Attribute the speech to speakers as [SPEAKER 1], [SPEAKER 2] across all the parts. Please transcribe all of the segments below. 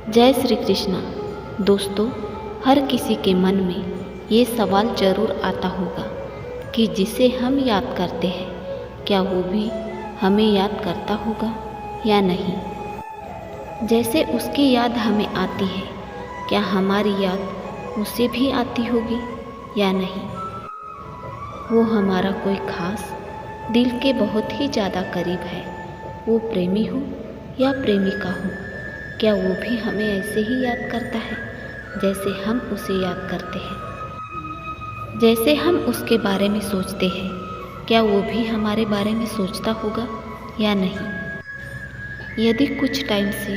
[SPEAKER 1] जय श्री कृष्णा। दोस्तों, हर किसी के मन में ये सवाल ज़रूर आता होगा कि जिसे हम याद करते हैं क्या वो भी हमें याद करता होगा या नहीं। जैसे उसकी याद हमें आती है, क्या हमारी याद उसे भी आती होगी या नहीं। वो हमारा कोई खास दिल के बहुत ही ज़्यादा करीब है, वो प्रेमी हो या प्रेमिका हो, क्या वो भी हमें ऐसे ही याद करता है जैसे हम उसे याद करते हैं। जैसे हम उसके बारे में सोचते हैं, क्या वो भी हमारे बारे में सोचता होगा या नहीं। यदि कुछ टाइम से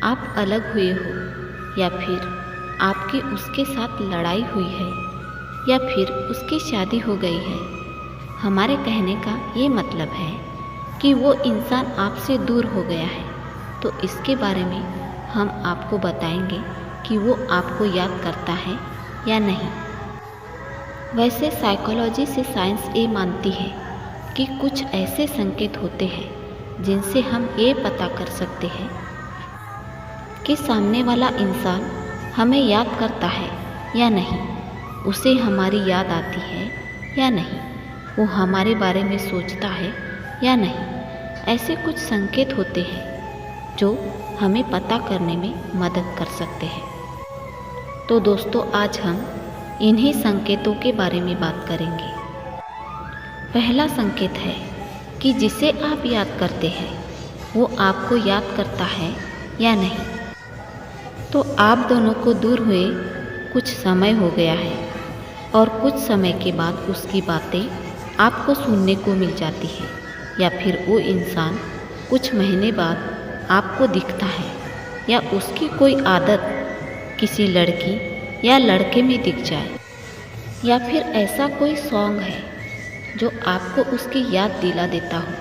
[SPEAKER 1] आप अलग हुए हो या फिर आपकी उसके साथ लड़ाई हुई है या फिर उसकी शादी हो गई है, हमारे कहने का ये मतलब है कि वो इंसान आपसे दूर हो गया है, तो इसके बारे में हम आपको बताएंगे कि वो आपको याद करता है या नहीं। वैसे साइकोलॉजी से साइंस ये मानती है कि कुछ ऐसे संकेत होते हैं जिनसे हम ये पता कर सकते हैं कि सामने वाला इंसान हमें याद करता है या नहीं, उसे हमारी याद आती है या नहीं, वो हमारे बारे में सोचता है या नहीं। ऐसे कुछ संकेत होते हैं जो हमें पता करने में मदद कर सकते हैं। तो दोस्तों, आज हम इन्हीं संकेतों के बारे में बात करेंगे। पहला संकेत है कि जिसे आप याद करते हैं वो आपको याद करता है या नहीं। तो आप दोनों को दूर हुए कुछ समय हो गया है और कुछ समय के बाद उसकी बातें आपको सुनने को मिल जाती है, या फिर वो इंसान कुछ महीने बाद आपको दिखता है, या उसकी कोई आदत किसी लड़की या लड़के में दिख जाए, या फिर ऐसा कोई सॉन्ग है जो आपको उसकी याद दिला देता हो,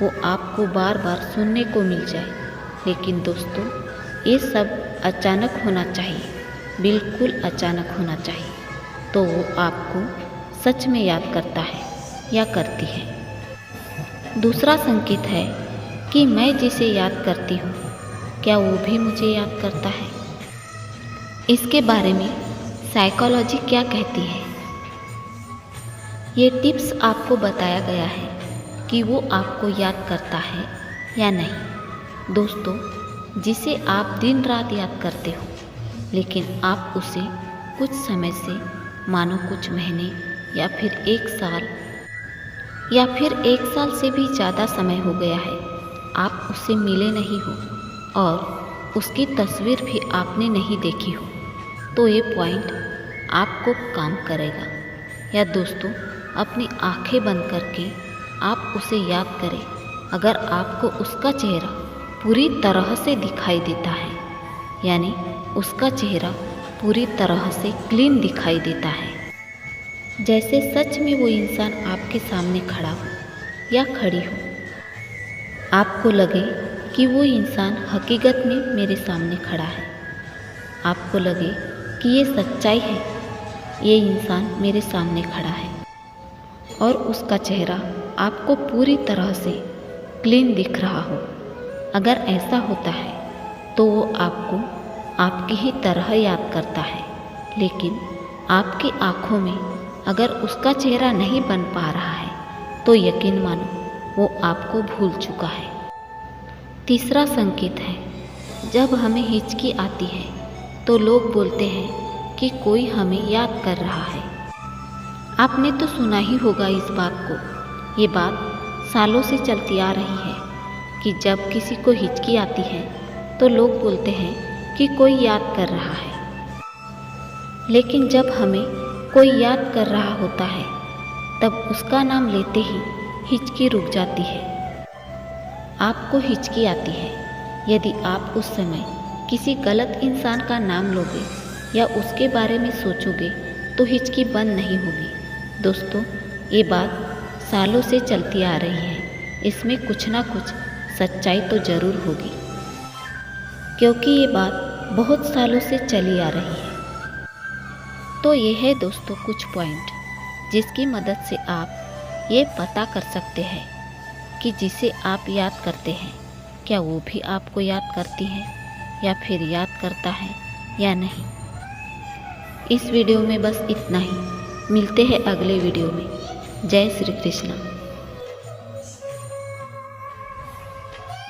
[SPEAKER 1] वो आपको बार बार सुनने को मिल जाए। लेकिन दोस्तों, ये सब अचानक होना चाहिए, बिल्कुल अचानक होना चाहिए, तो वो आपको सच में याद करता है या करती है। दूसरा संकेत है कि मैं जिसे याद करती हूँ क्या वो भी मुझे याद करता है। इसके बारे में साइकोलॉजी क्या कहती है, ये टिप्स आपको बताया गया है कि वो आपको याद करता है या नहीं। दोस्तों, जिसे आप दिन रात याद करते हो लेकिन आप उसे कुछ समय से, मानो कुछ महीने या फिर एक साल या फिर एक साल से भी ज़्यादा समय हो गया है, आप उससे मिले नहीं हो और उसकी तस्वीर भी आपने नहीं देखी हो, तो ये पॉइंट आपको काम करेगा। या दोस्तों, अपनी आंखें बंद करके आप उसे याद करें। अगर आपको उसका चेहरा पूरी तरह से दिखाई देता है, यानी उसका चेहरा पूरी तरह से क्लीन दिखाई देता है, जैसे सच में वो इंसान आपके सामने खड़ा हो या खड़ी हो, आपको लगे कि वो इंसान हकीकत में मेरे सामने खड़ा है, आपको लगे कि ये सच्चाई है, ये इंसान मेरे सामने खड़ा है और उसका चेहरा आपको पूरी तरह से क्लीन दिख रहा हो। अगर ऐसा होता है तो वो आपको आपकी ही तरह याद करता है, लेकिन आपकी आँखों में अगर उसका चेहरा नहीं बन पा रहा है तो यकीन मानो वो आपको भूल चुका है। तीसरा संकेत है, जब हमें हिचकी आती है तो लोग बोलते हैं कि कोई हमें याद कर रहा है। आपने तो सुना ही होगा इस बात को। ये बात सालों से चलती आ रही है कि जब किसी को हिचकी आती है तो लोग बोलते हैं कि कोई याद कर रहा है। लेकिन जब हमें कोई याद कर रहा होता है तब उसका नाम लेते ही हिचकी रुक जाती है। आपको हिचकी आती है यदि आप उस समय किसी गलत इंसान का नाम लोगे या उसके बारे में सोचोगे तो हिचकी बंद नहीं होगी। दोस्तों, ये बात सालों से चलती आ रही है, इसमें कुछ ना कुछ सच्चाई तो ज़रूर होगी, क्योंकि ये बात बहुत सालों से चली आ रही है। तो ये है दोस्तों कुछ पॉइंट जिसकी मदद से आप ये पता कर सकते हैं कि जिसे आप याद करते हैं क्या वो भी आपको याद करती है या फिर याद करता है या नहीं। इस वीडियो में बस इतना ही। मिलते हैं अगले वीडियो में। जय श्री कृष्ण।